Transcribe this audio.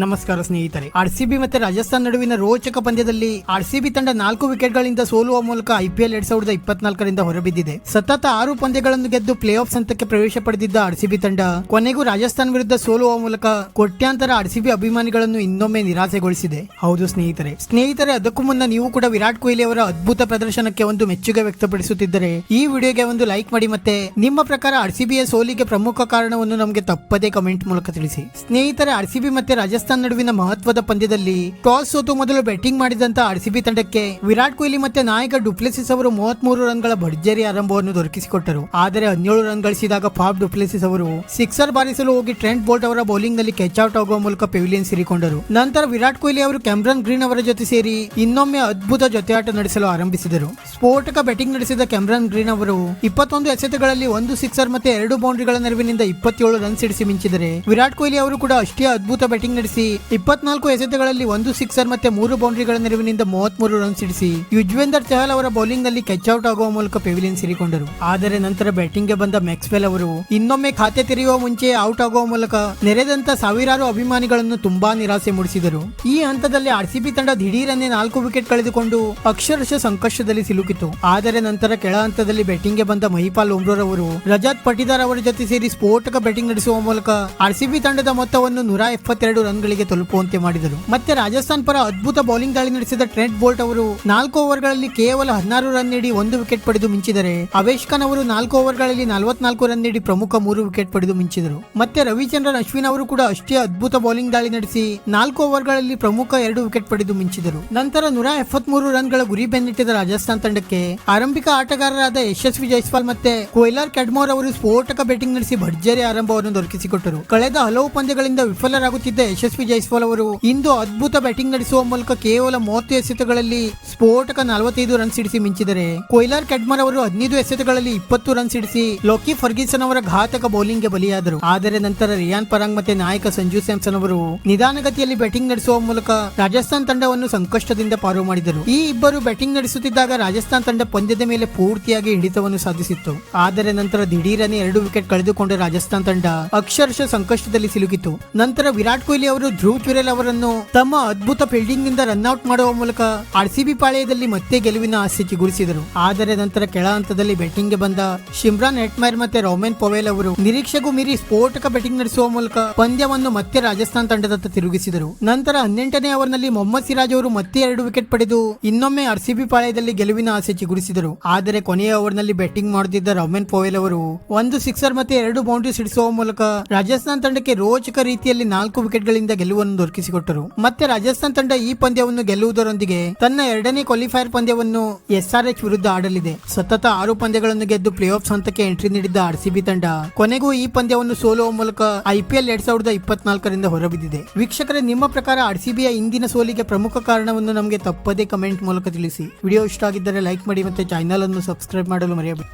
ನಮಸ್ಕಾರ ಸ್ನೇಹಿತರೆ. ಆರ್ಸಿಬಿ ಮತ್ತೆ ರಾಜಸ್ಥಾನ್ ನಡುವಿನ ರೋಚಕ ಪಂದ್ಯದಲ್ಲಿ ಆರ್ಸಿಬಿ ತಂಡ 4 ವಿಕೆಟ್ಗಳಿಂದ ಸೋಲುವ ಮೂಲಕ ಐಪಿಎಲ್ 2024ರಿಂದ ಹೊರಬಿದ್ದಿದೆ. ಸತತ 6 ಪಂದ್ಯಗಳನ್ನು ಗೆದ್ದು ಪ್ಲೇ ಆಫ್ ಹಂತಕ್ಕೆ ಪ್ರವೇಶ ಪಡೆದಿದ್ದ ಆರ್ಸಿಬಿ ತಂಡ ಕೊನೆಗೂ ರಾಜಸ್ಥಾನ್ ವಿರುದ್ಧ ಸೋಲುವ ಮೂಲಕ ಕೋಟ್ಯಾಂತರ ಆರ್ಸಿಬಿ ಅಭಿಮಾನಿಗಳನ್ನು ಇನ್ನೊಮ್ಮೆ ನಿರಾಸೆಗೊಳಿಸಿದೆ. ಹೌದು ಸ್ನೇಹಿತರೆ, ಅದಕ್ಕೂ ಮುನ್ನ ನೀವು ಕೂಡ ವಿರಾಟ್ ಕೊಹ್ಲಿ ಅವರ ಅದ್ಭುತ ಪ್ರದರ್ಶನಕ್ಕೆ ಒಂದು ಮೆಚ್ಚುಗೆ ವ್ಯಕ್ತಪಡಿಸುತ್ತಿದ್ದರೆ ಈ ವಿಡಿಯೋಗೆ ಒಂದು ಲೈಕ್ ಮಾಡಿ. ಮತ್ತೆ ನಿಮ್ಮ ಪ್ರಕಾರ ಆರ್ಸಿಬಿಯ ಸೋಲಿಗೆ ಪ್ರಮುಖ ಕಾರಣವನ್ನು ನಮಗೆ ತಪ್ಪದೇ ಕಮೆಂಟ್ ಮೂಲಕ ತಿಳಿಸಿ. ಸ್ನೇಹಿತರೆ, ಆರ್ಸಿಬಿ ಮತ್ತೆ ರಾಜಸ್ಥಾನ್ ನಡುವಿನ ಮಹತ್ವದ ಪಂದ್ಯದಲ್ಲಿ ಟಾಸ್ ಸೋತು ಮೊದಲು ಬ್ಯಾಟಿಂಗ್ ಮಾಡಿದಂತ ಆರ್ಸಿಬಿ ತಂಡಕ್ಕೆ ವಿರಾಟ್ ಕೊಹ್ಲಿ ಮತ್ತೆ ನಾಯಕ ಡುಪ್ಲೆಸಿಸ್ ಅವರು 33 ರನ್ಗಳ ಭರ್ಜರಿ ಆರಂಭವನ್ನು ದೊರಕಿಸಿಕೊಟ್ಟರು. ಆದರೆ 17 ರನ್ ಗಳಿಸಿದಾಗ ಫಾಫ್ ಡುಪ್ಲೆಸಿಸ್ ಅವರು ಸಿಕ್ಸರ್ ಬಾರಿಸಲು ಹೋಗಿ ಟ್ರೆಂಟ್ ಬೋಲ್ಟ್ ಅವರ ಬೌಲಿಂಗ್ ನಲ್ಲಿ ಕ್ಯಾಚ್ ಔಟ್ ಆಗುವ ಮೂಲಕ ಪೆವಿಲಿಯನ್ ಸೇರಿಕೊಂಡರು. ನಂತರ ವಿರಾಟ್ ಕೊಹ್ಲಿ ಅವರು ಕ್ಯಾಮ್ರನ್ ಗ್ರೀನ್ ಅವರ ಜೊತೆ ಸೇರಿ ಇನ್ನೊಮ್ಮೆ ಅದ್ಭುತ ಜೊತೆಯಾಟ ನಡೆಸಲು ಆರಂಭಿಸಿದರು. ಸ್ಫೋಟಕ ಬ್ಯಾಟಿಂಗ್ ನಡೆಸಿದ ಕ್ಯಾಮ್ರನ್ ಗ್ರೀನ್ ಅವರು 21 ಎಸೆತಗಳಲ್ಲಿ 1 ಸಿಕ್ಸರ್ ಮತ್ತೆ 2 ಬೌಂಡ್ರಿಗಳ ನೆರವಿನಿಂದ 27 ರನ್ ಸಿಡಿಸಿ ಮಿಂಚಿದರೆ ವಿರಾಟ್ ಕೊಹ್ಲಿ ಅವರು ಕೂಡ ಅಷ್ಟೇ ಅದ್ಭುತ ಬ್ಯಾಟಿಂಗ್ ನಡೆಸಿ 24 ಎಸೆತಗಳಲ್ಲಿ 1 ಸಿಕ್ಸರ್ ಮತ್ತೆ 3 ಬೌಂಡ್ರಿಗಳ ನೆರವಿನಿಂದ 33 ರನ್ ಸಿಡಿಸಿ ಯುಜ್ವೇಂದರ್ ಚಹಲ್ ಅವರ ಬೌಲಿಂಗ್ ನಲ್ಲಿ ಕ್ಯಾಚ್ ಔಟ್ ಆಗುವ ಮೂಲಕ ಪೆವಿಲಿಯನ್ ಸೇರಿಕೊಂಡರು. ಆದರೆ ನಂತರ ಬ್ಯಾಟಿಂಗ್ ಗೆ ಬಂದ ಮ್ಯಾಕ್ಸ್ವೆಲ್ ಅವರು ಇನ್ನೊಮ್ಮೆ ಖಾತೆ ತೆರೆಯುವ ಮುಂಚೆ ಔಟ್ ಆಗುವ ಮೂಲಕ ನೆರೆದಂತ ಸಾವಿರಾರು ಅಭಿಮಾನಿಗಳನ್ನು ತುಂಬಾ ನಿರಾಸೆ ಮೂಡಿಸಿದರು. ಈ ಹಂತದಲ್ಲಿ ಆರ್ಸಿಬಿ ತಂಡ ದಿಢೀರನ್ನೇ 4 ವಿಕೆಟ್ ಕಳೆದುಕೊಂಡು ಅಕ್ಷರಶಃ ಸಂಕಷ್ಟದಲ್ಲಿ ಸಿಲುಕಿತು. ಆದರೆ ನಂತರ ಕೆಳ ಹಂತದಲ್ಲಿ ಬ್ಯಾಟಿಂಗ್ ಗೆ ಬಂದ ಮಹಿಪಾಲ್ ಉಮ್ರೋರ್ ಅವರು ರಜತ್ ಪಟಿದಾರ್ ಅವರ ಜೊತೆ ಸೇರಿ ಸ್ಫೋಟಕ ಬ್ಯಾಟಿಂಗ್ ನಡೆಸುವ ಮೂಲಕ ಆರ್ಸಿಬಿ ತಂಡದ ಮೊತ್ತವನ್ನು 172 ರನ್ಗಳಿಗೆ ತಲುಪುವಂತೆ ಮಾಡಿದರು. ಮತ್ತೆ ರಾಜಸ್ಥಾನ್ ಪರ ಅದ್ಭುತ ಬೌಲಿಂಗ್ ದಾಳಿ ನಡೆಸಿದ ಟ್ರೆಂಟ್ ಬೋಲ್ಟ್ ಅವರು 4 ಓವರ್ಗಳಲ್ಲಿ ಕೇವಲ 16 ರನ್ ನೀಡಿ 1 ವಿಕೆಟ್ ಪಡೆದು ಮಿಂಚಿದರೆ ಅವೇಶ್ ಖಾನ್ ಅವರು 4 ಓವರ್ಗಳಲ್ಲಿ 44 ರನ್ ನೀಡಿ ಪ್ರಮುಖ 3 ವಿಕೆಟ್ ಪಡೆದು ಮಿಂಚಿದರು. ಮತ್ತೆ ರವಿಚಂದ್ರನ್ ಅಶ್ವಿನ್ ಅವರು ಕೂಡ ಅಷ್ಟೇ ಅದ್ಭುತ ಬೌಲಿಂಗ್ ದಾಳಿ ನಡೆಸಿ 4 ಓವರ್ಗಳಲ್ಲಿ ಪ್ರಮುಖ 2 ವಿಕೆಟ್ ಪಡೆದು ಮಿಂಚಿದರು. ನಂತರ 173 ರನ್ಗಳ ಗುರಿ ಬೆನ್ನಟ್ಟಿದ ರಾಜಸ್ಥಾನ್ ತಂಡಕ್ಕೆ ಆರಂಭಿಕ ಆಟಗಾರರಾದ ಯಶಸ್ವಿ ಜೈಸ್ವಾಲ್ ಮತ್ತೆ ಕೊಯ್ಲಾರ್ ಕ್ಯಾಡ್ಮೋರ್ ಅವರು ಸ್ಫೋಟಕ ಬ್ಯಾಟಿಂಗ್ ನಡೆಸಿ ಭರ್ಜರಿ ಆರಂಭವನ್ನು ದೊರಕಿಸಿಕೊಟ್ಟರು. ಕಳೆದ ಹಲವು ಪಂದ್ಯಗಳಿಂದ ವಿಫಲರಾಗುತ್ತಿದ್ದ ಯಶಸ್ವಿ ಜೈಸ್ವಾಲ್ ಅವರು ಇಂದು ಅದ್ಭುತ ಬ್ಯಾಟಿಂಗ್ ನಡೆಸುವ ಮೂಲಕ ಕೇವಲ 30 ಎಸೆತಗಳಲ್ಲಿ ಸ್ಫೋಟಕ 45 ರನ್ ಸಿಡಿಸಿ ಮಿಂಚಿದರೆ ಕೊಯ್ಲಾರ್ ಕ್ಯಾಡ್ಮರ್ ಅವರು 15 ಎಸೆತಗಳಲ್ಲಿ 20 ರನ್ ಸಿಡಿಸಿ ಲೋಕಿ ಫರ್ಗ್ಯೂಸನ್ ಅವರ ಘಾತಕ ಬೌಲಿಂಗ್ ಗೆ ಬಲಿಯಾದರು. ಆದರೆ ನಂತರ ರಿಯಾನ್ ಪರಾಗ್ ಮತ್ತೆ ನಾಯಕ ಸಂಜು ಸ್ಯಾಮ್ಸನ್ ಅವರು ನಿಧಾನಗತಿಯಲ್ಲಿ ಬ್ಯಾಟಿಂಗ್ ನಡೆಸುವ ಮೂಲಕ ರಾಜಸ್ಥಾನ್ ತಂಡವನ್ನು ಸಂಕಷ್ಟದಿಂದ ಪಾರು ಮಾಡಿದರು. ಈ ಇಬ್ಬರು ಬ್ಯಾಟಿಂಗ್ ನಡೆಸುತ್ತಿದ್ದಾಗ ರಾಜಸ್ಥಾನ್ ತಂಡ ಪಂದ್ಯದ ಮೇಲೆ ಪೂರ್ತಿಯಾಗಿ ಹಿಡಿತವನ್ನು ಸಾಧಿಸಿತ್ತು. ಆದರೆ ನಂತರ ದಿಢೀರನೆ 2 ವಿಕೆಟ್ ಕಳೆದುಕೊಂಡ ರಾಜಸ್ಥಾನ್ ತಂಡ ಅಕ್ಷರಶಃ ಸಂಕಷ್ಟದಲ್ಲಿ ಸಿಲುಕಿತು. ನಂತರ ವಿರಾಟ್ ಕೊಹ್ಲಿ ಅವರು ಧ್ರುವ್ ಚುರೆಲ್ ಅವರನ್ನು ತಮ್ಮ ಅದ್ಭುತ ಫೀಲ್ಡಿಂಗ್ ನಿಂದ ರನ್ಔಟ್ ಮಾಡುವ ಮೂಲಕ ಆರ್ಸಿಬಿ ಪಾಳೆಯದಲ್ಲಿ ಮತ್ತೆ ಗೆಲುವಿನ ಆಸೆ ಚಿಗುರಿಸಿದರು. ಆದರೆ ನಂತರ ಕೆಳ ಹಂತದಲ್ಲಿ ಬ್ಯಾಟಿಂಗ್ ಗೆ ಬಂದ ಶಿಮ್ರಾನ್ ಹೆಟ್ಮೈರ್ ಮತ್ತೆ ರೋಮನ್ ಪೊವೆಲ್ ಅವರು ನಿರೀಕ್ಷೆಗೂ ಮೀರಿ ಸ್ಫೋಟಕ ಬ್ಯಾಟಿಂಗ್ ನಡೆಸುವ ಮೂಲಕ ಪಂದ್ಯವನ್ನು ಮತ್ತೆ ರಾಜಸ್ಥಾನ್ ತಂಡದತ್ತ ತಿರುಗಿಸಿದರು. ನಂತರ 18ನೇ ಓವರ್ನಲ್ಲಿ ಮೊಹಮ್ಮದ್ ಸಿರಾಜ್ ಅವರು ಮತ್ತೆ 2 ವಿಕೆಟ್ ಪಡೆದು ಇನ್ನೊಮ್ಮೆ ಆರ್ಸಿಬಿ ಪಾಳೆಯದಲ್ಲಿ ಗೆಲುವಿನ ಆಸೆ ಚಿಗುರಿಸಿದರು. ಆದರೆ ಕೊನೆಯ ಓವರ್ನಲ್ಲಿ ಬ್ಯಾಟಿಂಗ್ ಮಾಡುತ್ತಿದ್ದ ರೋಮನ್ ಪೊವೆಲ್ ಅವರು 1 ಸಿಕ್ಸರ್ ಮತ್ತೆ 2 ಬೌಂಡ್ರಿ ಸಿಡಿಸುವ ಮೂಲಕ ರಾಜಸ್ಥಾನ್ ತಂಡಕ್ಕೆ ರೋಚಕ ರೀತಿಯಲ್ಲಿ 4 ವಿಕೆಟ್ ಗಳಿಂದ ಗೆಲುವನ್ನು ದೊರಕಿಸಿಕೊಟ್ಟರು. ಮತ್ತೆ ರಾಜಸ್ಥಾನ್ ತಂಡ ಈ ಪಂದ್ಯವನ್ನು ಗೆಲ್ಲುವುದರೊಂದಿಗೆ ತನ್ನ 2ನೇ ಕ್ವಾಲಿಫೈಯರ್ ಪಂದ್ಯವನ್ನು SRH ವಿರುದ್ಧ ಆಡಲಿದೆ. ಸತತ 6 ಪಂದ್ಯಗಳನ್ನು ಗೆದ್ದು ಪ್ಲೇ ಆಫ್ ಹಂತಕ್ಕೆ ಎಂಟ್ರಿ ನೀಡಿದ್ದ ಆರ್ಸಿಬಿ ತಂಡ ಕೊನೆಗೂ ಈ ಪಂದ್ಯವನ್ನು ಸೋಲುವ ಮೂಲಕ ಐಪಿಎಲ್ 2024ರಿಂದ ಹೊರಬಿದ್ದಿದೆ. ವೀಕ್ಷಕರೇ, ನಿಮ್ಮ ಪ್ರಕಾರ ಆರ್ಸಿಬಿಯ ಇಂದಿನ ಸೋಲಿಗೆ ಪ್ರಮುಖ ಕಾರಣವನ್ನು ನಮಗೆ ತಪ್ಪದೇ ಕಮೆಂಟ್ ಮೂಲಕ ತಿಳಿಸಿ. ವಿಡಿಯೋ ಇಷ್ಟ ಆಗಿದ್ದರೆ ಲೈಕ್ ಮಾಡಿ ಮತ್ತೆ ಚಾನೆಲ್ ಅನ್ನು ಸಬ್ಸ್ಕ್ರೈಬ್ ಮಾಡಲು ಮರೆಯಬೇಡಿ.